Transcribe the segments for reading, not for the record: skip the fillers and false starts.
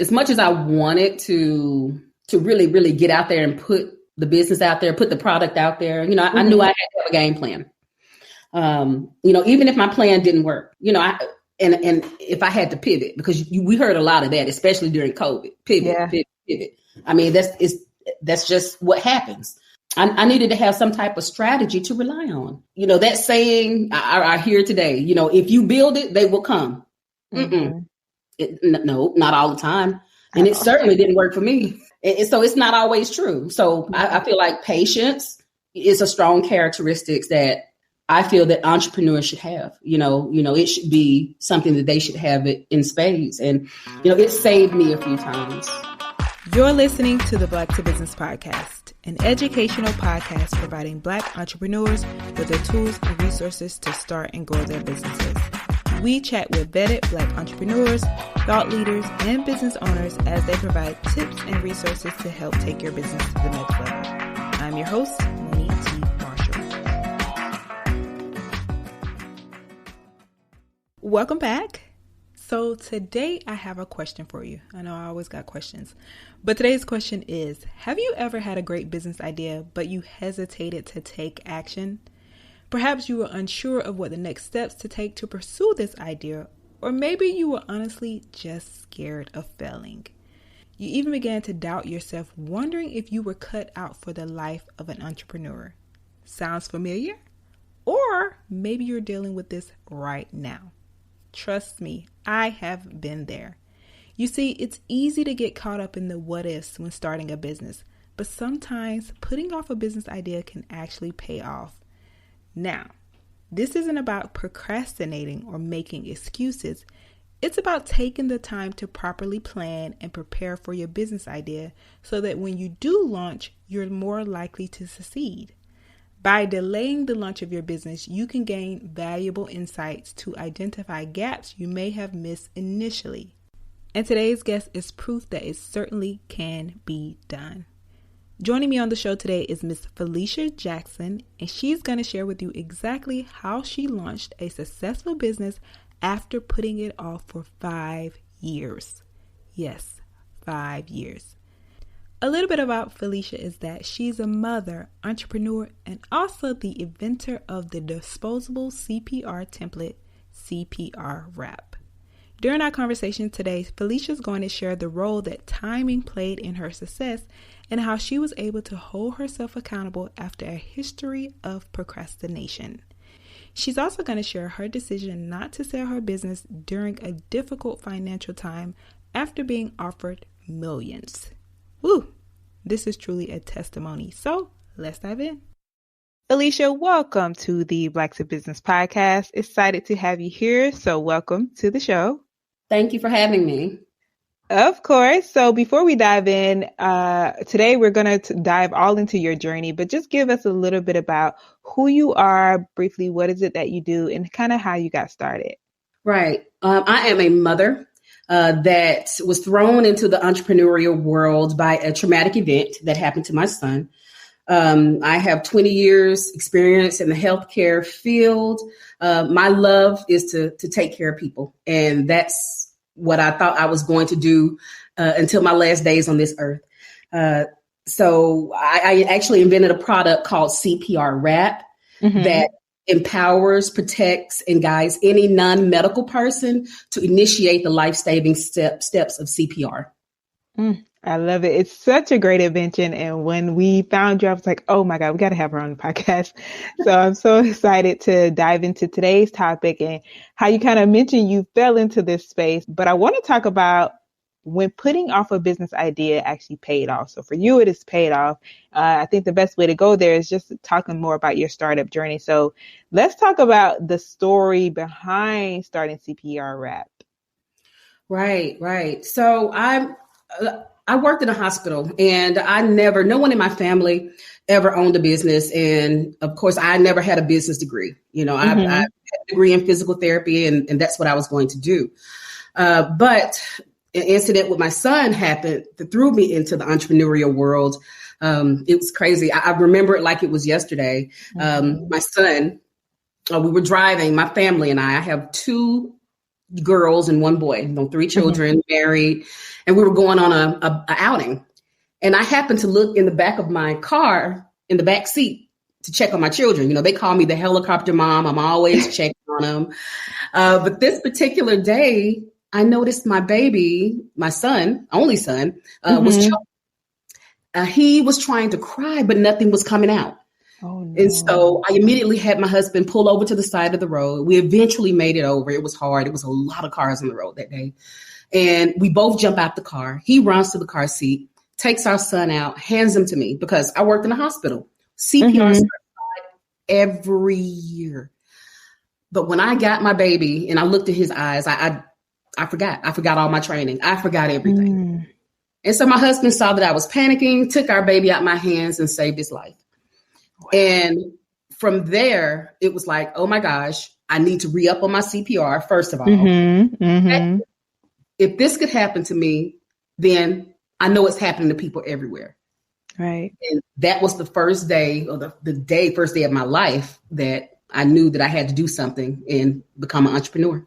as much as I wanted to really, really get out there and put the business out there, put the product out there, I knew I had to have a game plan. Even if my plan didn't work, and if I had to pivot, because we heard a lot of that, especially during COVID, pivot. I mean, that's just what happens. I needed to have some type of strategy to rely on. That saying I hear today, if you build it, they will come. No, not all the time. And it certainly didn't work for me. And so it's not always true. So I feel like patience is a strong characteristic that I feel that entrepreneurs should have. It should be something that they should have it in spades. And, it saved me a few times. You're listening to the Black to Business Podcast, an educational podcast providing Black entrepreneurs with the tools and resources to start and grow their businesses. We chat with vetted Black entrepreneurs, thought leaders, and business owners as they provide tips and resources to help take your business to the next level. I'm your host, Monique T. Marshall. Welcome back. So today I have a question for you. I know I always got questions, but today's question is, have you ever had a great business idea, but you hesitated to take action? Perhaps you were unsure of what the next steps to take to pursue this idea, or maybe you were honestly just scared of failing. You even began to doubt yourself, wondering if you were cut out for the life of an entrepreneur. Sounds familiar? Or maybe you're dealing with this right now. Trust me, I have been there. You see, it's easy to get caught up in the what ifs when starting a business, but sometimes putting off a business idea can actually pay off. Now, this isn't about procrastinating or making excuses. It's about taking the time to properly plan and prepare for your business idea so that when you do launch, you're more likely to succeed. By delaying the launch of your business, you can gain valuable insights to identify gaps you may have missed initially. And today's guest is proof that it certainly can be done. Joining me on the show today is Miss Felicia Jackson, and she's going to share with you exactly how she launched a successful business after putting it off for 5 years. Yes, 5 years. A little bit about Felicia is that she's a mother, entrepreneur, and also the inventor of the disposable CPR template, CPRWrap. During our conversation today, Felicia's going to share the role that timing played in her success and how she was able to hold herself accountable after a history of procrastination. She's also going to share her decision not to sell her business during a difficult financial time after being offered millions. Woo! This is truly a testimony. So let's dive in. Felicia, welcome to the Black to Business Podcast. Excited to have you here. So welcome to the show. Thank you for having me. Of course. So before we dive in, today we're going to dive all into your journey, but just give us a little bit about who you are, briefly, what is it that you do, and kind of how you got started. Right. I am a mother that was thrown into the entrepreneurial world by a traumatic event that happened to my son. I have 20 years experience in the healthcare field. My love is to take care of people. And that's what I thought I was going to do until my last days on this earth. So I actually invented a product called CPRWrap that empowers, protects, and guides any non-medical person to initiate the life-saving steps of CPR. I love it. It's such a great invention. And when we found you, I was like, oh my God, we got to have her on the podcast. So I'm so excited to dive into today's topic and how you kind of mentioned you fell into this space. But I want to talk about when putting off a business idea actually paid off. So for you, it is paid off. I think the best way to go there is just talking more about your startup journey. So let's talk about the story behind starting CPRWrap. Right. So I worked in a hospital, and no one in my family ever owned a business. And of course, I never had a business degree. I had a degree in physical therapy, and that's what I was going to do. But an incident with my son happened that threw me into the entrepreneurial world. It was crazy. I remember it like it was yesterday. My son, we were driving, my family and I have two girls and one boy, 3 children, married, and we were going on a outing. And I happened to look in the back of my car, in the back seat, to check on my children. They call me the helicopter mom. I'm always checking on them. But this particular day, I noticed my baby, my son, only son, was choking. He was trying to cry, but nothing was coming out. Oh, no. And so I immediately had my husband pull over to the side of the road. We eventually made it over. It was hard. It was a lot of cars on the road that day. And we both jump out the car. He runs to the car seat, takes our son out, hands him to me because I worked in a hospital. CPR certified every year. But when I got my baby and I looked at his eyes, I forgot. I forgot all my training. I forgot everything. And so my husband saw that I was panicking, took our baby out my hands and saved his life. Wow. And from there, it was like, oh my gosh, I need to re-up on my CPR, first of all. If this could happen to me, then I know it's happening to people everywhere. Right. And that was the first day or the first day of my life that I knew that I had to do something and become an entrepreneur.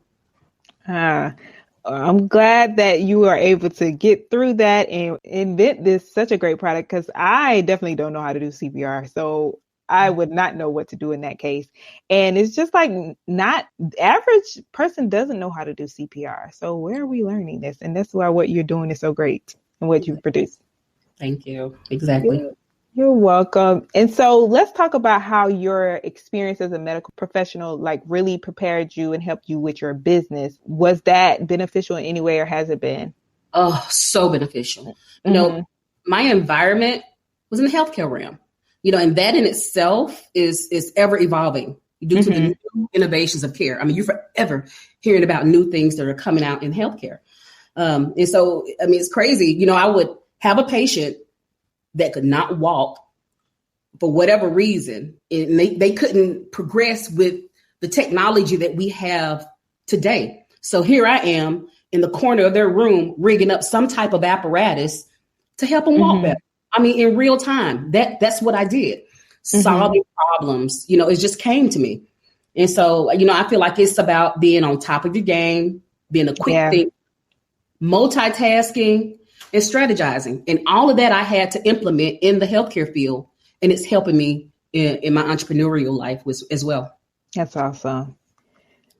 I'm glad that you are able to get through that and invent this such a great product, because I definitely don't know how to do CPR. So I would not know what to do in that case. And it's just like not average person doesn't know how to do CPR. So where are we learning this? And that's why what you're doing is so great and what you produce. Thank you. Exactly. You're welcome. And so let's talk about how your experience as a medical professional really prepared you and helped you with your business. Was that beneficial in any way, or has it been? Oh, so beneficial. My environment was in the healthcare realm, and that in itself is ever evolving due to the new innovations of care. I mean, you're forever hearing about new things that are coming out in healthcare. And so, it's crazy. I would have a patient that could not walk for whatever reason, and they couldn't progress with the technology that we have today. So here I am in the corner of their room, rigging up some type of apparatus to help them walk better. In real time, that's what I did. Solving problems, it just came to me. And so, I feel like it's about being on top of your game, being a quick thinker, multitasking, and strategizing. And all of that I had to implement in the healthcare field. And it's helping me in my entrepreneurial life as well. That's awesome.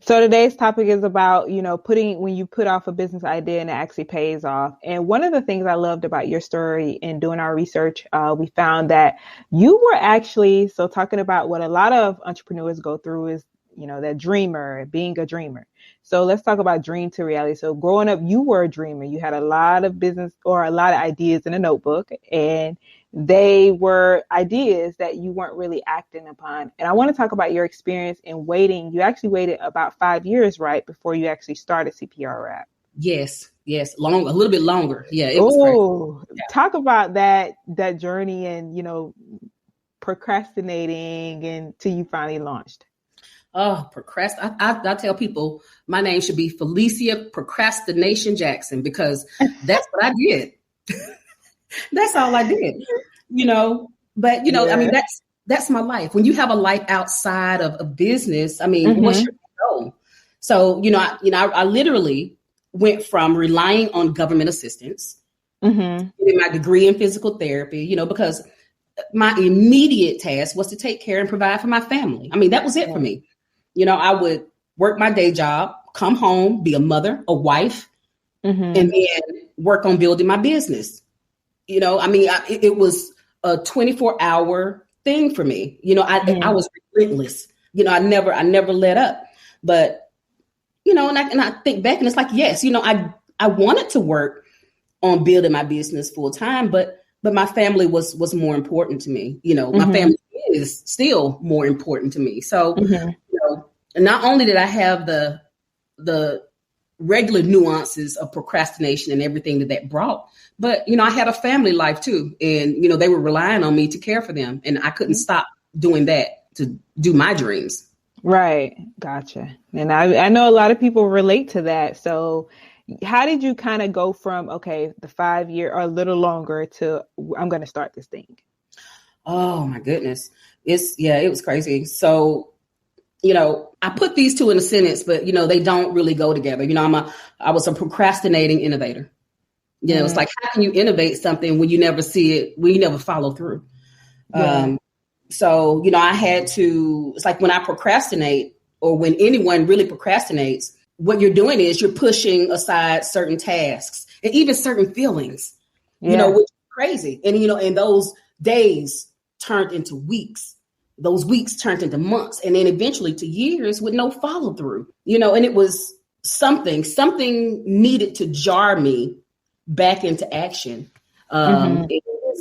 So today's topic is about, when you put off a business idea and it actually pays off. And one of the things I loved about your story and doing our research, we found that you were actually, talking about what a lot of entrepreneurs go through is, that dreamer, being a dreamer. So let's talk about dream to reality. So growing up, you were a dreamer. You had a lot of business or a lot of ideas in a notebook, and they were ideas that you weren't really acting upon. And I want to talk about your experience in waiting. You actually waited about 5 years, right, before you actually started CPRWrap. Yes. A little bit longer. Yeah. Talk about that journey and, procrastinating until you finally launched. Oh, I tell people my name should be Felicia Procrastination Jackson, because that's what I did. That's all I did, but, that's my life. When you have a life outside of business, what's your goal? So, I literally went from relying on government assistance, getting my degree in physical therapy, because my immediate task was to take care and provide for my family. That was it for me. I would work my day job, come home, be a mother, a wife, and then work on building my business. It was a 24-hour thing for me. I was relentless. I never let up. But, and I think back and it's like, yes, I wanted to work on building my business full time, but my family was more important to me. My family is still more important to me. So, not only did I have the regular nuances of procrastination and everything that brought, but, I had a family life too. And, they were relying on me to care for them. And I couldn't stop doing that to do my dreams. Right. Gotcha. And I know a lot of people relate to that. So how did you kind of go from, the 5 year or a little longer to I'm going to start this thing? Oh, my goodness. It was crazy. So I put these two in a sentence, but, they don't really go together. I was a procrastinating innovator. It's like, how can you innovate something when you never see it, when you never follow through? Yeah. So, I had to, it's like when I procrastinate, or when anyone really procrastinates, what you're doing is you're pushing aside certain tasks and even certain feelings, which is crazy. And, and those days turned into weeks. Those weeks turned into months, and then eventually to years with no follow through, and it was something needed to jar me back into action.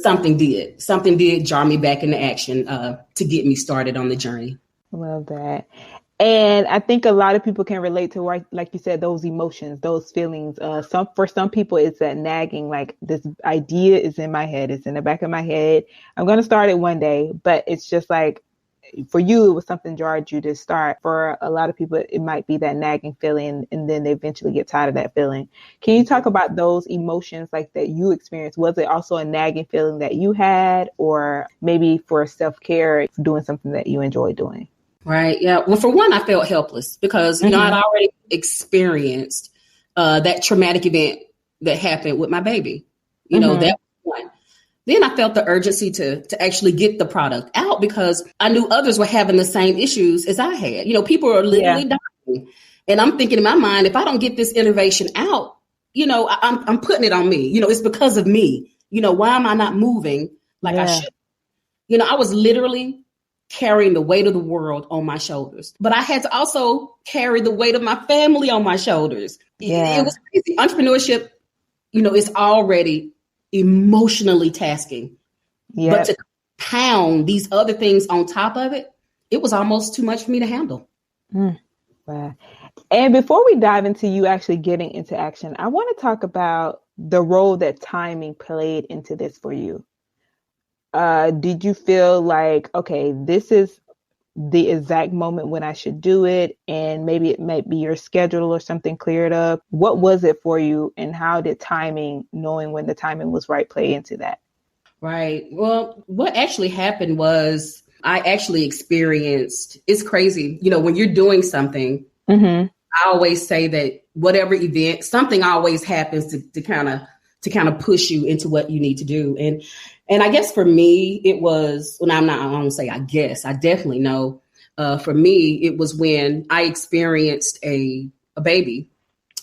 Something did jar me back into action to get me started on the journey. Love that. And I think a lot of people can relate to, like you said, those emotions, those feelings. For some people, it's that nagging, like this idea is in my head. It's in the back of my head. I'm going to start it one day, but it's just like, for you, it was something jarred you to start. For a lot of people, it might be that nagging feeling, and then they eventually get tired of that feeling. Can you talk about those emotions like that you experienced? Was it also a nagging feeling that you had, or maybe for self-care, doing something that you enjoy doing? Right. Yeah. Well, for one, I felt helpless because, I'd already experienced that traumatic event that happened with my baby. That was one. Then I felt the urgency to actually get the product out because I knew others were having the same issues as I had. People are literally dying. And I'm thinking in my mind, if I don't get this innovation out, I'm putting it on me. It's because of me. Why am I not moving like I should? I was literally carrying the weight of the world on my shoulders, but I had to also carry the weight of my family on my shoulders. It was crazy. Entrepreneurship, it's already emotionally tasking, but to pound these other things on top of it, it was almost too much for me to handle. Wow. And before we dive into you actually getting into action, I want to talk about the role that timing played into this for you. Did you feel like, okay, this is the exact moment when I should do it, and maybe it might be your schedule or something cleared up? What was it for you, and how did timing, knowing when the timing was right, play into that? Right. Well, what actually happened was I actually experienced, it's crazy, when you're doing something, I always say that whatever event, something always happens to kind of push you into what you need to do. And I guess for me, it was, I don't say I guess, I definitely know. For me, it was when I experienced a baby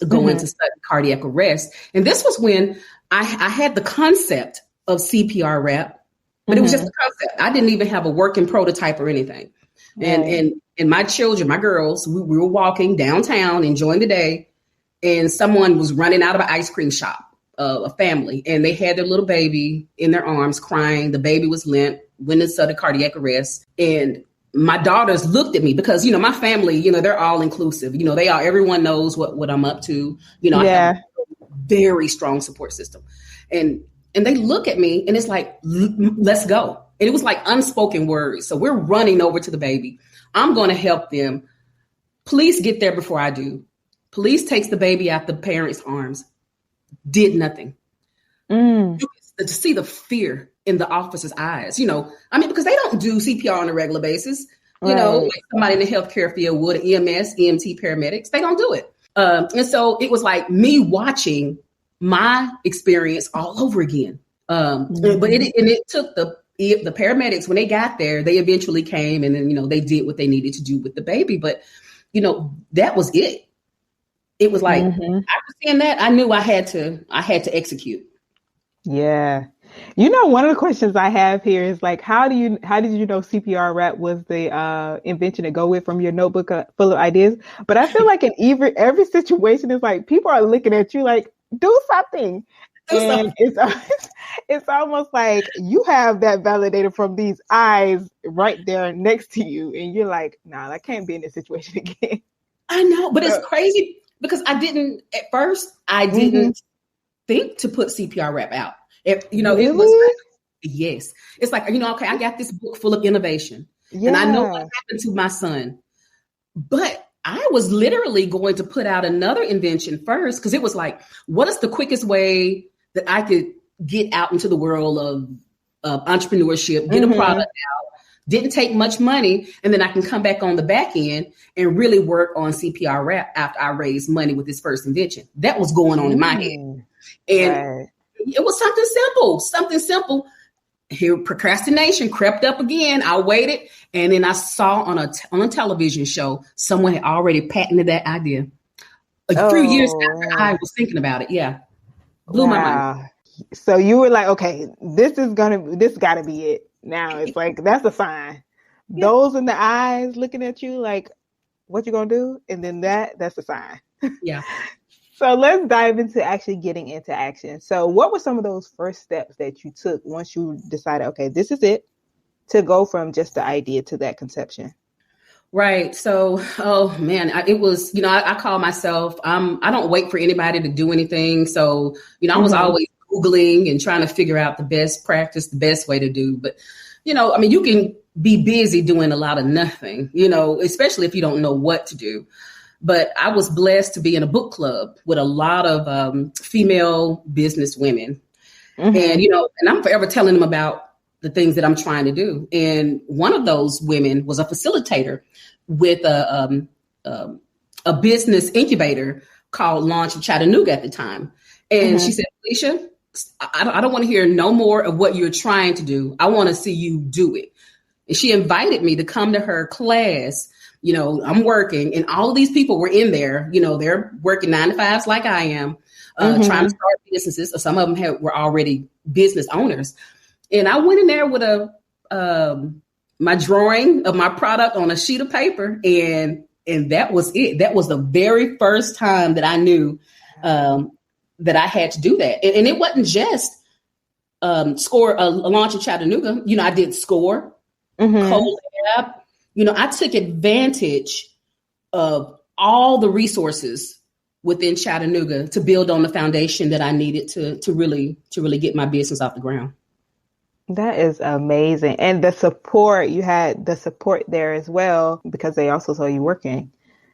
go into sudden cardiac arrest. And this was when I had the concept of CPRWrap, but it was just a concept. I didn't even have a working prototype or anything. Right. And my children, my girls, we were walking downtown, enjoying the day, and someone was running out of an ice cream shop. A family, and they had their little baby in their arms crying. The baby was limp, went into sudden cardiac arrest. And my daughters looked at me because, my family, they're all inclusive. Everyone knows what I'm up to. I have a very strong support system. And they look at me and it's like, let's go. And it was like unspoken words. So we're running over to the baby. I'm going to help them. Police get there before I do. Police takes the baby out the parents' arms. Did nothing. You can see the fear in the officer's eyes, because they don't do CPR on a regular basis, like somebody in the healthcare field would, EMS, EMT, paramedics, they don't do it. And so it was like me watching my experience all over again. But it took the paramedics, when they got there, they eventually came and then, they did what they needed to do with the baby. But, that was it. It was like, after seeing that, I knew I had to execute. Yeah. One of the questions I have here is like, how did you know CPRWrap was the invention to go with from your notebook full of ideas? But I feel like in every situation, it's like people are looking at you like, do something. It's almost like you have that validated from these eyes right there next to you. And you're like, nah, I can't be in this situation again. I know, but it's crazy. Because at first I didn't think to put CPRWrap out. It was like, yes. It's like, okay, I got this book full of innovation and I know what happened to my son, but I was literally going to put out another invention first. Cause it was like, what is the quickest way that I could get out into the world of entrepreneurship, get a product out, didn't take much money, and then I can come back on the back end and really work on CPRWrap after I raised money with this first invention. That was going on in my head. And it was something simple. Here, procrastination crept up again. I waited, and then I saw on a television show, someone had already patented that idea. A few years after I was thinking about it. Yeah. Blew my mind. So you were like, okay, this gotta be it. Now it's like, that's a sign. Yeah. Those in the eyes looking at you like, what you gonna do? And then that's a sign. Yeah. So let's dive into actually getting into action. So what were some of those first steps that you took once you decided, okay, this is it, to go from just the idea to that conception? Right. So, oh man, it was, I call myself, I don't wait for anybody to do anything. So, I was always Googling and trying to figure out the best practice, the best way to do. But, you can be busy doing a lot of nothing, especially if you don't know what to do. But I was blessed to be in a book club with a lot of female business women. And, and I'm forever telling them about the things that I'm trying to do. And one of those women was a facilitator with a business incubator called Launch of Chattanooga at the time. And she said, Felicia, I don't want to hear no more of what you're trying to do. I want to see you do it. And she invited me to come to her class. I'm working, and all of these people were in there. They're working 9 to 5s like I am, trying to start businesses. Some of them were already business owners. And I went in there with my drawing of my product on a sheet of paper, and that was it. That was the very first time that I knew that I had to do that. And it wasn't just score a launch in Chattanooga. I did score, COLAB. I took advantage of all the resources within Chattanooga to build on the foundation that I needed to really get my business off the ground. That is amazing. And the support, you had the support there as well, because they also saw you working.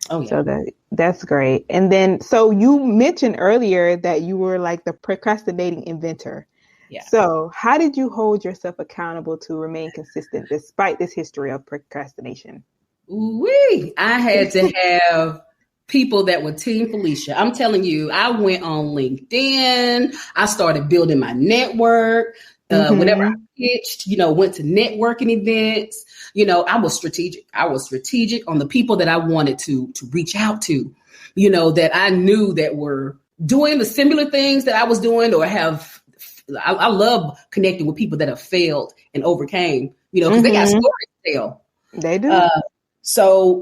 Oh, yeah. So that's great. And then, so you mentioned earlier that you were like the procrastinating inventor. Yeah. So how did you hold yourself accountable to remain consistent despite this history of procrastination? I had to have people that were Team Felicia. I'm telling you, I went on LinkedIn. I started building my network. Whenever I pitched, went to networking events, I was strategic. I was strategic on the people that I wanted to reach out to, that I knew that were doing the similar things that I was doing or have. I love connecting with people that have failed and overcame, because they got stories to tell. They do. So,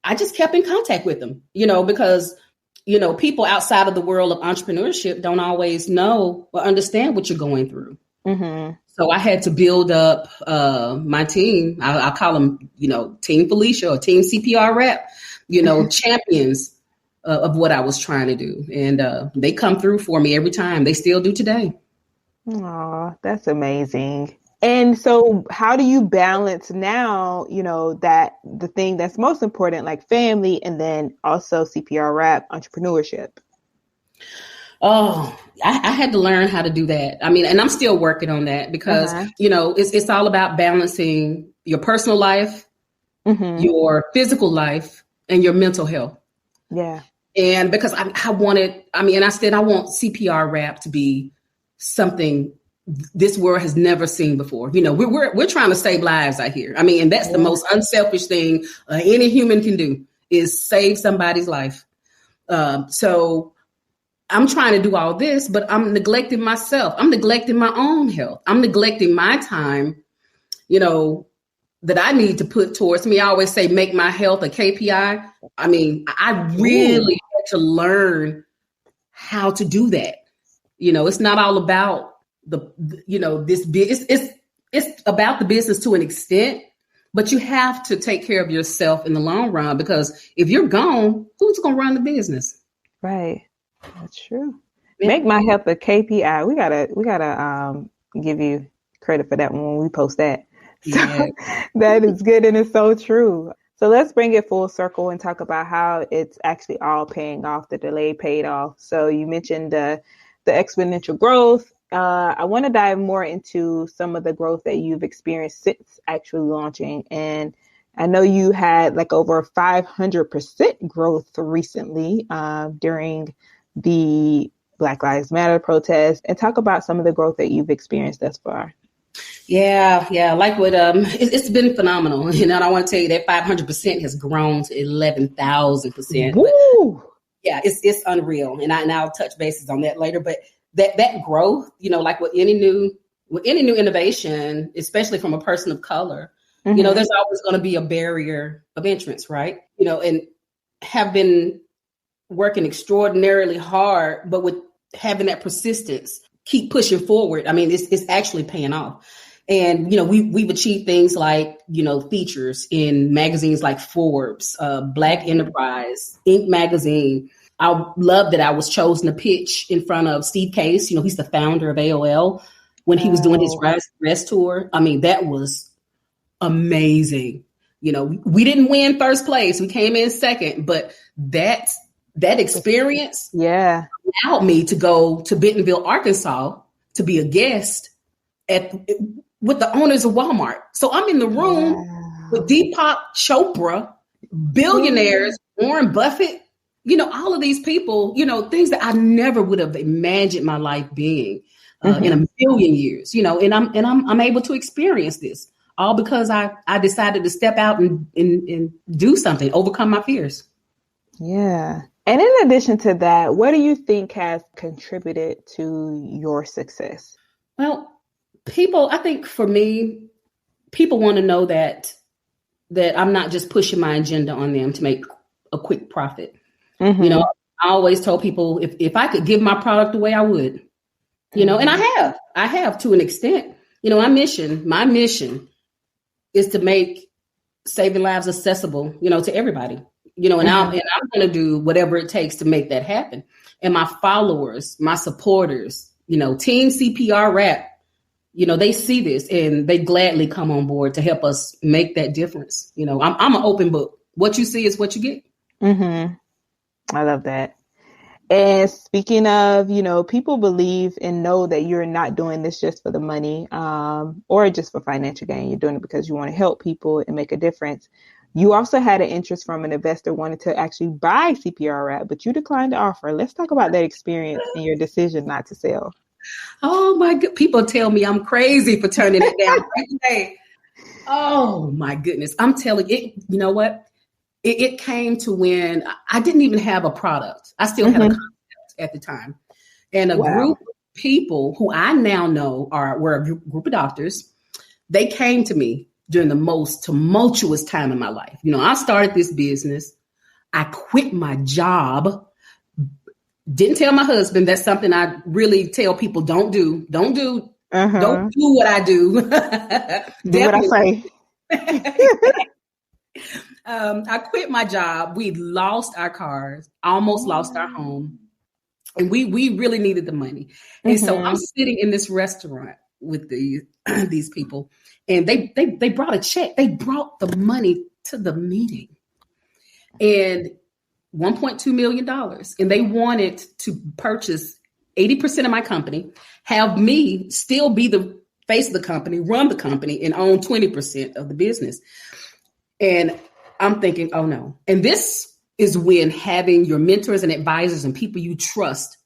I just kept in contact with them, because people outside of the world of entrepreneurship don't always know or understand what you're going through. So I had to build up my team. I call them, Team Felicia or Team CPRWrap, champions of what I was trying to do. And they come through for me every time. They still do today. Oh, that's amazing. And so how do you balance now, that the thing that's most important, like family, and then also CPRWrap, entrepreneurship? Oh, I had to learn how to do that. I mean, and I'm still working on that because, it's all about balancing your personal life, your physical life, and your mental health. Yeah. And because I want CPRWrap to be something this world has never seen before. We're trying to save lives out here. I mean, and that's the most unselfish thing any human can do is save somebody's life. So I'm trying to do all this, but I'm neglecting myself. I'm neglecting my own health. I'm neglecting my time, that I need to put towards me. I always say, make my health a KPI. I mean, I really had to learn how to do that. It's not all about it's about the business to an extent, but you have to take care of yourself in the long run, because if you're gone, who's going to run the business? Right. That's true. Yeah. Make my health a KPI. We gotta give you credit for that one when we post that. Yeah. So, that is good. And it's so true. So let's bring it full circle and talk about how it's actually all paying off. The delay paid off. So you mentioned the exponential growth I want to dive more into some of the growth that you've experienced since actually launching. And I know you had like over 500% growth recently during the Black Lives Matter protest, and talk about some of the growth that you've experienced thus far. Yeah. Like what, it's been phenomenal. And I want to tell you that 500% has grown to 11,000%. Woo! Yeah, it's unreal. And I'll touch bases on that later. But that growth, like with any new innovation, especially from a person of color, there's always going to be a barrier of entrance, right? And have been working extraordinarily hard, but with having that persistence, keep pushing forward. I mean, it's actually paying off. And, we've achieved things like, features in magazines like Forbes, Black Enterprise, Inc. magazine. I love that I was chosen to pitch in front of Steve Case. He's the founder of AOL when he was doing his Rest tour. I mean, that was amazing. We didn't win first place. We came in second, but that experience allowed me to go to Bentonville, Arkansas to be a guest with the owners of Walmart. So I'm in the room with Deepak Chopra, billionaires, Warren Buffett, all of these people, things that I never would have imagined my life being in a million years, and I'm able to experience this all because I decided to step out and do something, overcome my fears. Yeah. And in addition to that, what do you think has contributed to your success? Well, I think for me, people want to know that I'm not just pushing my agenda on them to make a quick profit. I always told people if I could give my product away, I would, and I have to an extent. My mission is to make saving lives accessible, to everybody, and I'm going to do whatever it takes to make that happen. And my followers, my supporters, Team CPRWrap, they see this and they gladly come on board to help us make that difference. I'm an open book. What you see is what you get. I love that. And speaking of, people believe and know that you're not doing this just for the money or just for financial gain. You're doing it because you want to help people and make a difference. You also had an interest from an investor wanting to actually buy CPRWrap, but you declined the offer. Let's talk about that experience and your decision not to sell. Oh my God. People tell me I'm crazy for turning it down. Hey. Oh my goodness. I'm telling you, you know what? It came to when I didn't even have a product. I still had a concept at the time. And a group of people who I now know were a group of doctors. They came to me during the most tumultuous time in my life. I started this business. I quit my job. Didn't tell my husband. That's something I really tell people don't do. Don't do what I do. Do what I say. I quit my job. We lost our cars, almost lost our home. And we really needed the money. And so I'm sitting in this restaurant with these people, and they brought a check. They brought the money to the meeting. And $1.2 million. And they wanted to purchase 80% of my company, have me still be the face of the company, run the company, and own 20% of the business. And I'm thinking, oh no. And this is when having your mentors and advisors and people you trust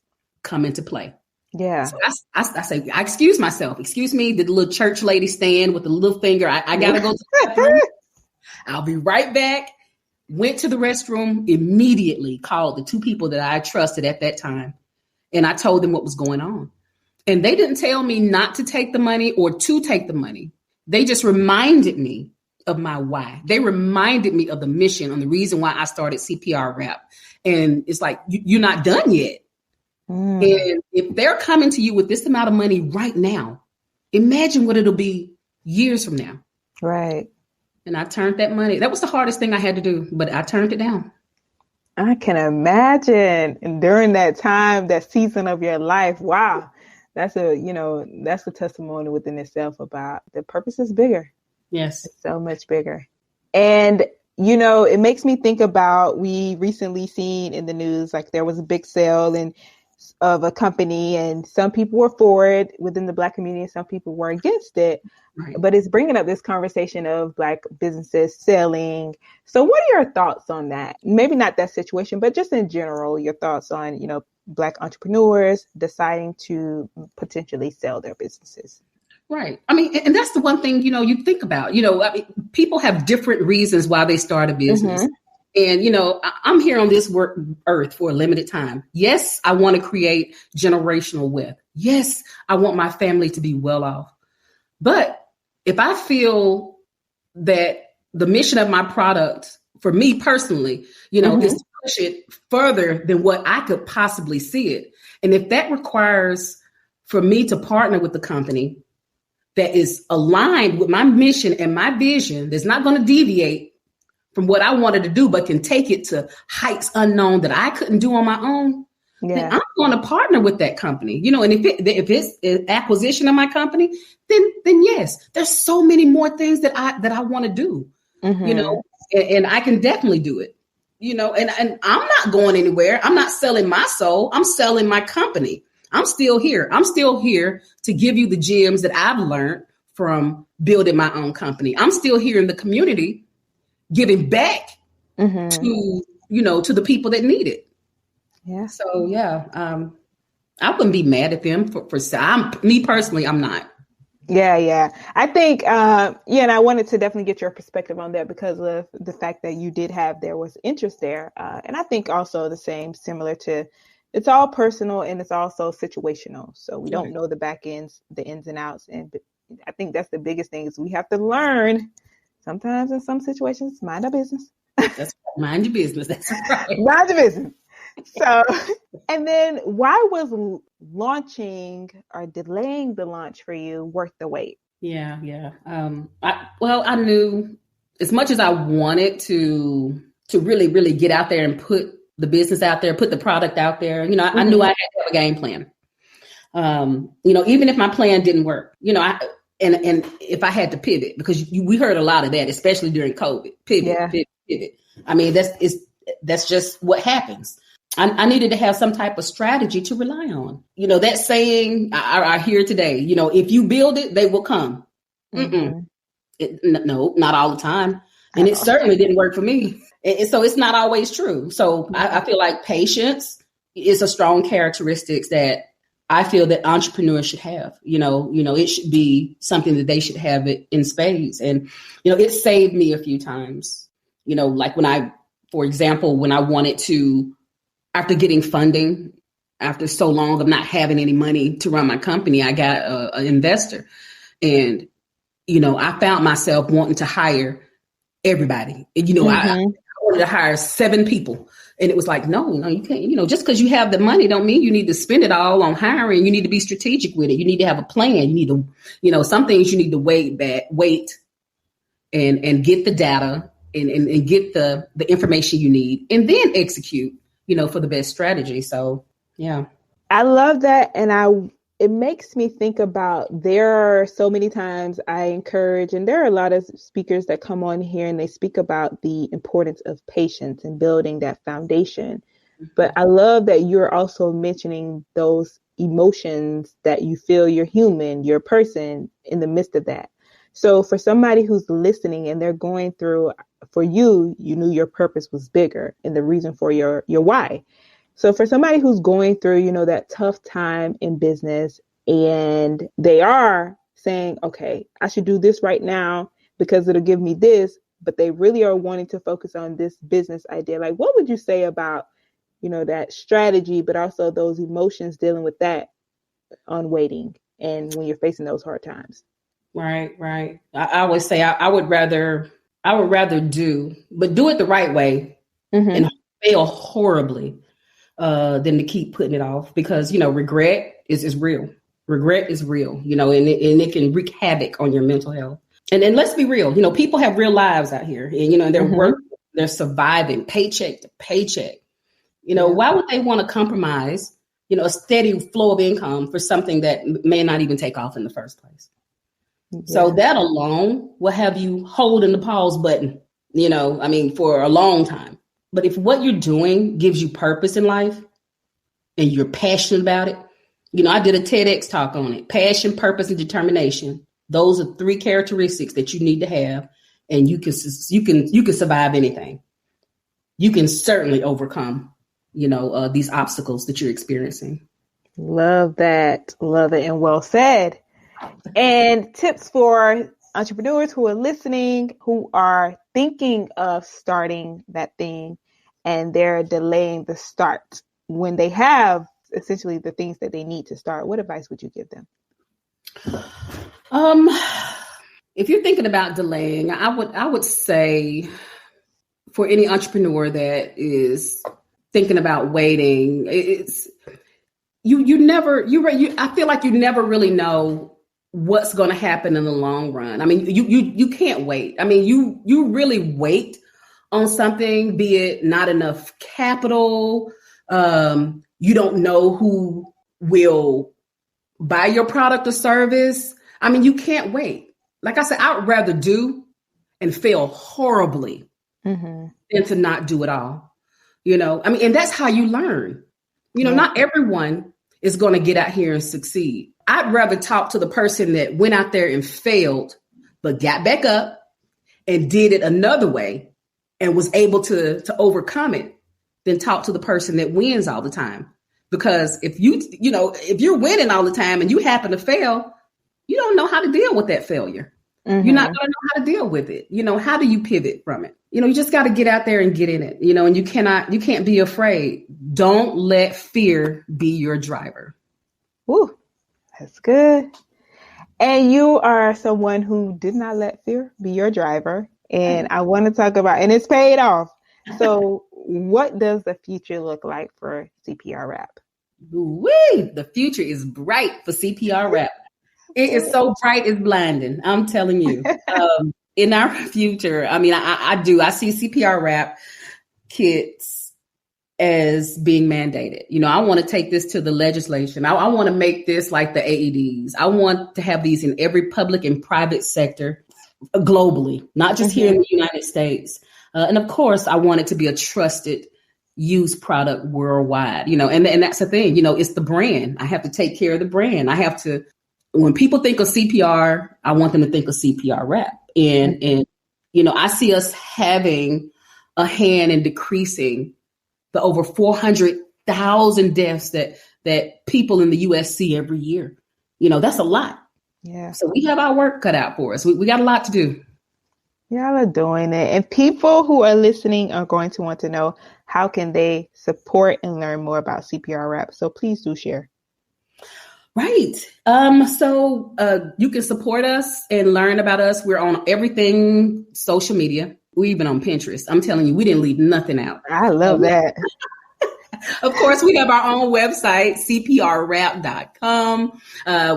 come into play. Yeah. So I say, I excuse myself. Excuse me, the little church lady stand with the little finger. I got to go to the bathroom. I'll be right back. Went to the restroom, immediately called the two people that I trusted at that time. And I told them what was going on. And they didn't tell me not to take the money or to take the money. They just reminded me of my why. They reminded me of the mission and the reason why I started CPRWrap. And it's like, you're not done yet. And if they're coming to you with this amount of money right now, imagine what it'll be years from now. Right. And I turned that money. That was the hardest thing I had to do, but I turned it down. I can imagine. And during that time, that season of your life, wow, that's a testimony within itself about the purpose is bigger. Yes. It's so much bigger. And, it makes me think about, we recently seen in the news, like there was a big sale and of a company, and some people were for it within the Black community and some people were against it. Right. But it's bringing up this conversation of Black businesses selling. So what are your thoughts on that? Maybe not that situation, but just in general, your thoughts on, Black entrepreneurs deciding to potentially sell their businesses. Right. I mean, and that's the one thing, you think about, people have different reasons why they start a business. Mm-hmm. And, I'm here on this earth for a limited time. Yes, I want to create generational wealth. Yes, I want my family to be well off. But if I feel that the mission of my product, for me personally, mm-hmm. is to push it further than what I could possibly see it. And if that requires for me to partner with the company that is aligned with my mission and my vision, that's not going to deviate from what I wanted to do, but can take it to heights unknown that I couldn't do on my own, then I'm going to partner with that company. And if it's an acquisition of my company, then yes, there's so many more things that I want to do, mm-hmm. And I can definitely do it, and I'm not going anywhere. I'm not selling my soul. I'm selling my company. I'm still here. I'm still here to give you the gems that I've learned from building my own company. I'm still here in the community, giving back mm-hmm. to the people that need it. Yeah. So I wouldn't be mad at them for me personally. I'm not. Yeah. I think, and I wanted to definitely get your perspective on that because of the fact that there was interest there. And I think also similar to, it's all personal and it's also situational. So we don't know the back ends, the ins and outs. And I think that's the biggest thing is we have to learn sometimes in some situations, mind our business. That's right. Mind your business. That's right. Mind your business. So, and then why was launching or delaying the launch for you worth the wait? Yeah. I knew as much as I wanted to really, really get out there and put the business out there, put the product out there. Mm-hmm. I knew I had to have a game plan. Even if my plan didn't work, and if I had to pivot, because we heard a lot of that, especially during COVID, pivot. I mean, that's just what happens. I needed to have some type of strategy to rely on. That saying I hear today, if you build it, they will come. Mm-hmm. No, not all the time. And it certainly didn't work for me. And so it's not always true. So I feel like patience is a strong characteristic that I feel that entrepreneurs should have. It should be something that they should have it in spades. And, it saved me a few times. Like for example, when I wanted to, after getting funding, after so long of not having any money to run my company, I got an investor. And, I found myself wanting to hire everybody. And, mm-hmm. I wanted to hire 7 people. And it was like, no, you can't, just because you have the money don't mean you need to spend it all on hiring. You need to be strategic with it. You need to have a plan. You need to, some things you need to wait and get the data and get the information you need and then execute, for the best strategy. So, yeah. I love that. And it makes me think about, there are so many times I encourage, and there are a lot of speakers that come on here and they speak about the importance of patience and building that foundation. Mm-hmm. But I love that you're also mentioning those emotions that you feel you're human, you're a person in the midst of that. So for somebody who's listening and they're going through, for you knew your purpose was bigger and the reason for your why. So for somebody who's going through, that tough time in business and they are saying, okay, I should do this right now because it'll give me this, but they really are wanting to focus on this business idea. Like, what would you say about, that strategy, but also those emotions dealing with that on waiting and when you're facing those hard times? Right. I always say I would rather do it the right way mm-hmm. and fail horribly than to keep putting it off because, regret is real. Regret is real, and it can wreak havoc on your mental health. And let's be real, people have real lives out here and, they're mm-hmm. working, they're surviving paycheck to paycheck. Why would they want to compromise, a steady flow of income for something that may not even take off in the first place? Yeah. So that alone will have you holding the pause button, for a long time. But if what you're doing gives you purpose in life, and you're passionate about it. I did a TEDx talk on it. Passion, purpose, and determination. Those are 3 characteristics that you need to have, and you can survive anything. You can certainly overcome, these obstacles that you're experiencing. Love that. Love it. And well said. And tips for entrepreneurs who are listening, who are thinking of starting that thing and they're delaying the start when they have essentially the things that they need to start. What advice would you give them? If you're thinking about delaying, I would say for any entrepreneur that is thinking about waiting, it's I feel like you never really know what's going to happen in the long run. I mean, you can't wait. I mean, you really wait on something, be it not enough capital. You don't know who will buy your product or service. I mean, you can't wait. Like I said, I would rather do and fail horribly than to not do it all. I mean, and that's how you learn. Not everyone is going to get out here and succeed. I'd rather talk to the person that went out there and failed, but got back up and did it another way and was able to overcome it than talk to the person that wins all the time. Because if you're winning all the time and you happen to fail, you don't know how to deal with that failure. You're not going to know how to deal with it. How do you pivot from it? You just got to get out there and get in it, and you can't be afraid. Don't let fear be your driver. Ooh, that's good. And you are someone who did not let fear be your driver. And I want to talk about, and it's paid off. So what does the future look like for CPRWrap? Woo! The future is bright for CPRWrap. It is so bright, it's blinding. I'm telling you. In our future, I mean, I see CPRWrap kits as being mandated. I want to take this to the legislation. I want to make this like the AEDs. I want to have these in every public and private sector globally, not just here in the United States. And of course, I want it to be a trusted use product worldwide, and that's the thing, it's the brand. I have to take care of the brand. I have to, when people think of CPR, I want them to think of CPRWrap. And I see us having a hand in decreasing the over 400,000 deaths that people in the U.S. see every year. That's a lot. Yeah. So we have our work cut out for us. We got a lot to do. Y'all are doing it. And people who are listening are going to want to know, how can they support and learn more about CPRWrap? So please do share. Right. So you can support us and learn about us. We're on everything social media. We're even on Pinterest. I'm telling you, we didn't leave nothing out. I love that. Of course, we have our own website, CPRWrap.com.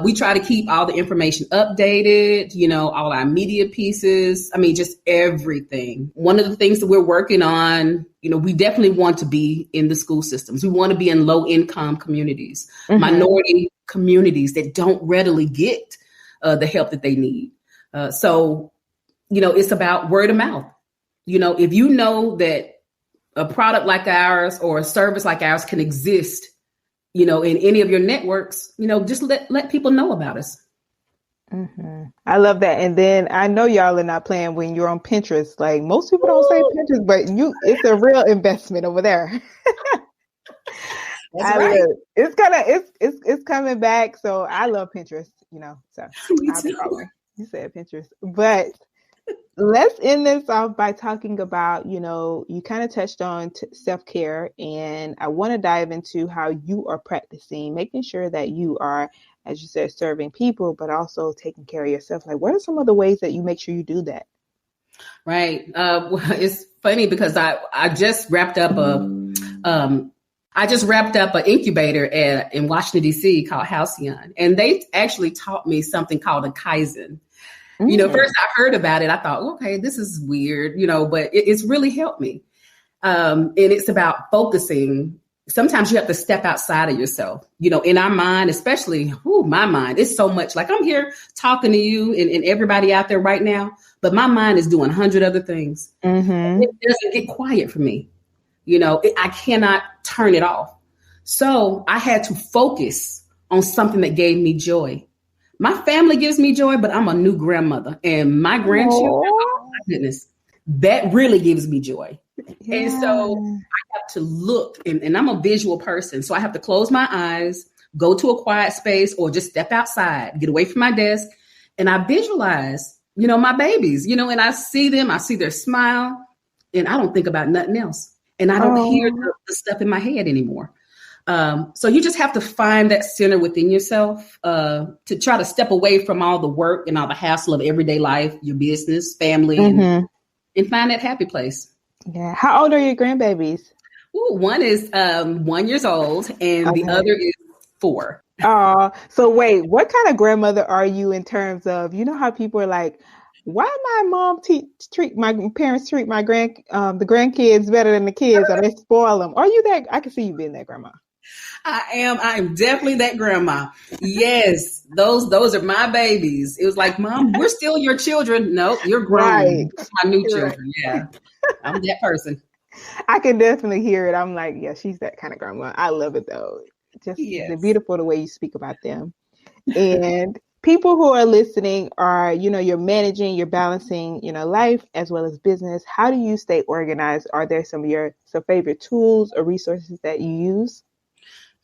We try to keep all the information updated, all our media pieces. I mean, just everything. One of the things that we're working on, we definitely want to be in the school systems. We want to be in low income communities, minority communities that don't readily get the help that they need. So, it's about word of mouth. If you know that a product like ours or a service like ours can exist, in any of your networks, just let people know about us. I love that. And then I know y'all are not playing when you're on Pinterest. Like most people don't say Pinterest, but it's a real investment over there. That's right. It's coming back. So I love Pinterest, so Me too. You said Pinterest, but let's end this off by talking about, you kind of touched on self-care, and I want to dive into how you are practicing, making sure that you are, as you said, serving people, but also taking care of yourself. Like, what are some of the ways that you make sure you do that? Right. Well, it's funny because I just wrapped up an incubator in Washington, D.C. called Halcyon, and they actually taught me something called a Kaizen. First I heard about it, I thought, okay, this is weird, but it's really helped me. And it's about focusing. Sometimes you have to step outside of yourself, in our mind, especially my mind. It's so much like I'm here talking to you and everybody out there right now, but my mind is doing 100 other things. It doesn't get quiet for me. I cannot turn it off. So I had to focus on something that gave me joy. My family gives me joy, but I'm a new grandmother, and my grandchildren, oh my goodness, that really gives me joy. Yeah. And so I have to look, and I'm a visual person. So I have to close my eyes, go to a quiet space, or just step outside, get away from my desk. And I visualize, my babies, and I see them, I see their smile, and I don't think about nothing else. And I don't hear the stuff in my head anymore. So you just have to find that center within yourself to try to step away from all the work and all the hassle of everyday life, your business, family, and find that happy place. Yeah. How old are your grandbabies? Ooh, one is 1 year old and the other is 4. Oh, so wait, what kind of grandmother are you in terms of, how people are like, why my parents treat the grandkids better than the kids, or they spoil them? Are you that? I can see you being that grandma. I am definitely that grandma. Yes, those are my babies. It was like, Mom, we're still your children. No, you're grown. Right. That's my new children. Yeah, I'm that person. I can definitely hear it. I'm like, yeah, she's that kind of grandma. I love it though. Just It's beautiful the way you speak about them. And people who are listening are, you're managing, you're balancing, life as well as business. How do you stay organized? Are there some favorite tools or resources that you use?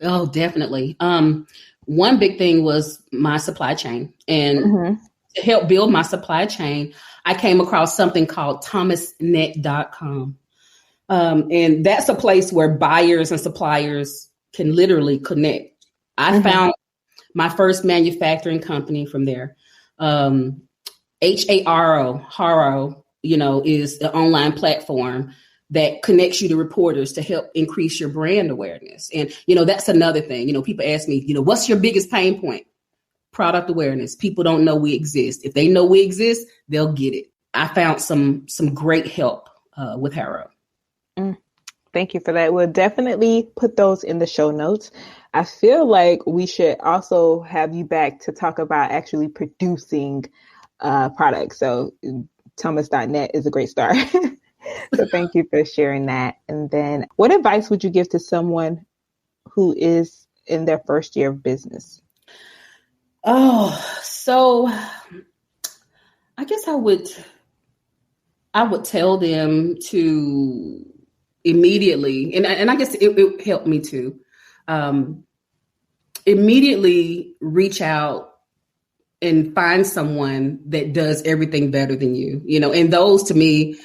Oh, definitely. One big thing was my supply chain, and to help build my supply chain, I came across something called thomasnet.com. And that's a place where buyers and suppliers can literally connect. I found my first manufacturing company from there. Haro, is the online platform that connects you to reporters to help increase your brand awareness. And, that's another thing. People ask me, what's your biggest pain point? Product awareness. People don't know we exist. If they know we exist, they'll get it. I found some great help with Haro. Thank you for that. We'll definitely put those in the show notes. I feel like we should also have you back to talk about actually producing products. So Thomas.net is a great start. So thank you for sharing that. And then what advice would you give to someone who is in their first year of business? Oh, so I guess I would tell them to immediately, and I guess it helped me too, immediately reach out and find someone that does everything better than you, and those to me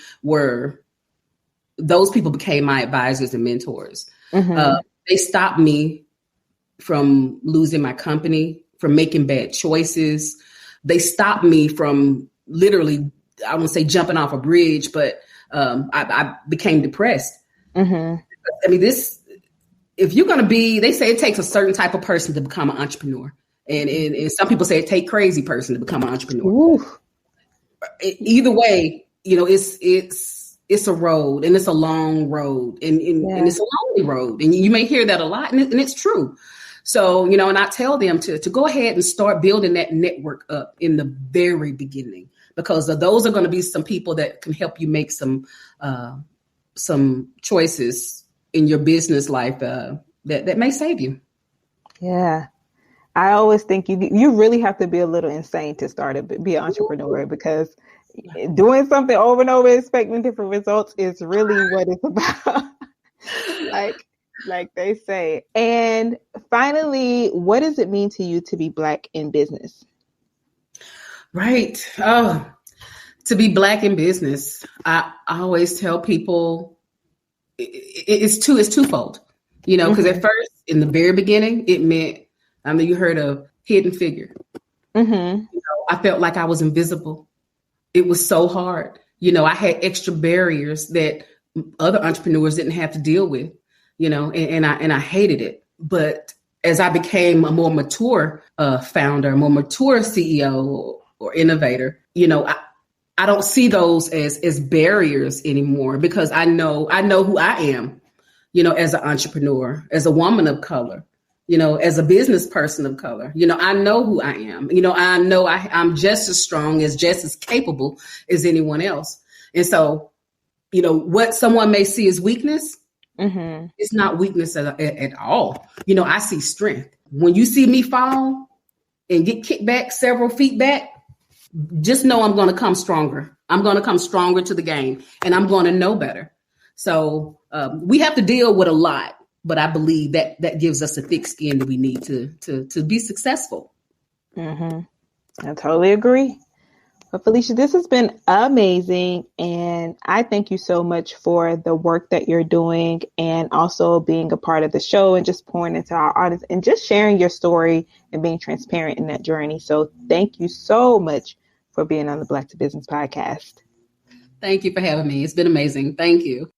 those people became my advisors and mentors. They stopped me from losing my company, from making bad choices. They stopped me from literally, I won't say jumping off a bridge, but I became depressed. I mean, if you're going to be, they say it takes a certain type of person to become an entrepreneur. And some people say it takes a crazy person to become an entrepreneur. Either way, it's a road, and it's a long road, and it's a lonely road. And you may hear that a lot, and it's true. So, and I tell them to go ahead and start building that network up in the very beginning, because those are going to be some people that can help you make some choices in your business life that may save you. Yeah. I always think you really have to be a little insane to be an entrepreneur, because doing something over and over, expecting different results is really what it's about. like they say. And finally, what does it mean to you to be Black in business? Right. Oh, to be Black in business. I always tell people it's twofold, because at first, in the very beginning, it meant, you heard of hidden figure. I felt like I was invisible. It was so hard. I had extra barriers that other entrepreneurs didn't have to deal with, and I hated it. But as I became a more mature founder, a more mature CEO or innovator, I don't see those as barriers anymore, because I know who I am, as an entrepreneur, as a woman of color, as a business person of color. I know who I am. I know I'm just as strong, just as capable as anyone else. And so, what someone may see as weakness, Mm-hmm. It's not weakness at all. I see strength. When you see me fall and get kicked back several feet back, just know I'm going to come stronger. I'm going to come stronger to the game, and I'm going to know better. So we have to deal with a lot, but I believe that gives us a thick skin that we need to be successful. Mm-hmm. I totally agree. But Felicia, this has been amazing. And I thank you so much for the work that you're doing and also being a part of the show and just pouring into our audience and just sharing your story and being transparent in that journey. So thank you so much for being on the Black to Business podcast. Thank you for having me. It's been amazing. Thank you.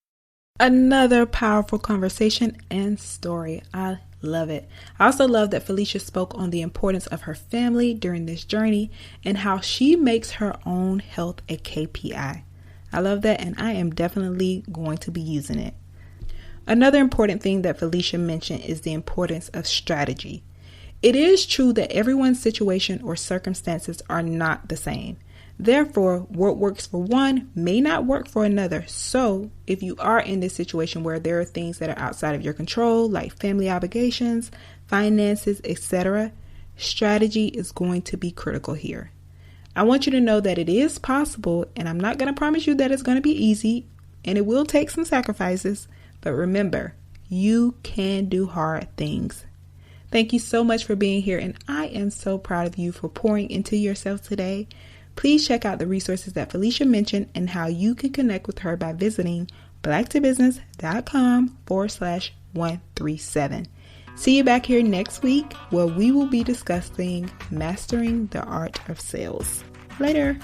Another powerful conversation and story. I love it. I also love that Felicia spoke on the importance of her family during this journey and how she makes her own health a KPI. I love that, and I am definitely going to be using it. Another important thing that Felicia mentioned is the importance of strategy. It is true that everyone's situation or circumstances are not the same. Therefore, what works for one may not work for another. So if you are in this situation where there are things that are outside of your control, like family obligations, finances, etc., strategy is going to be critical here. I want you to know that it is possible, and I'm not going to promise you that it's going to be easy, and it will take some sacrifices. But remember, you can do hard things. Thank you so much for being here, and I am so proud of you for pouring into yourself today. Please check out the resources that Felicia mentioned and how you can connect with her by visiting blacktobusiness.com/137. See you back here next week where we will be discussing mastering the art of sales. Later.